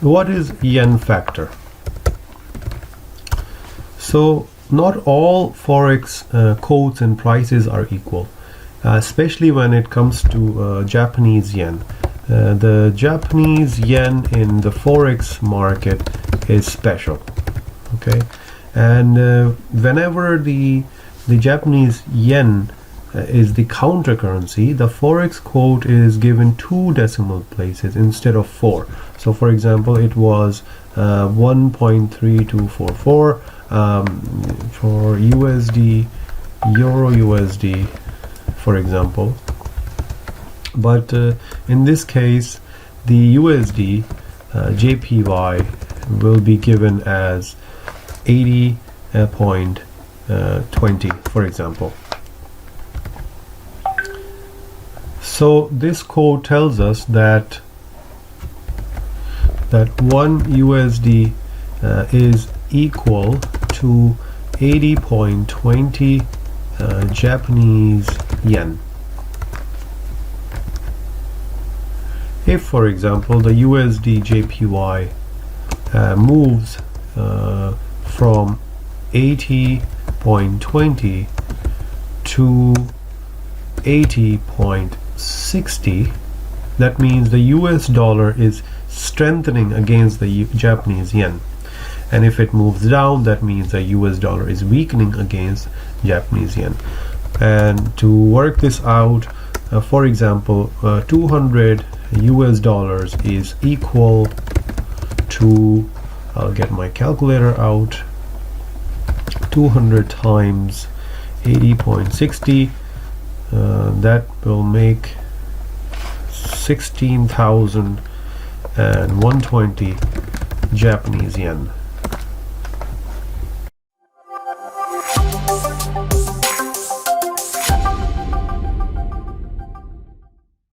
What is yen factor? So not all forex quotes and prices are equal, especially when it comes to Japanese yen. The Japanese yen in the forex market is special, okay, and whenever the Japanese yen is the counter currency, the forex quote is given 2 decimal places instead of 4. So for example, it was 1.3244 for USD, Euro USD, for example. But in this case, the USD JPY will be given as 80.20, for example. So this code tells us that 1 USD is equal to 80.20 Japanese yen. If, for example, the USD JPY moves from 80.20 to 80.60, that means the US dollar is strengthening against the Japanese yen. And if it moves down, that means the US dollar is weakening against Japanese yen. And to work this out, for example, 200 US dollars is equal to, I'll get my calculator out, 200 times 80.60, that will make 16,120 Japanese yen.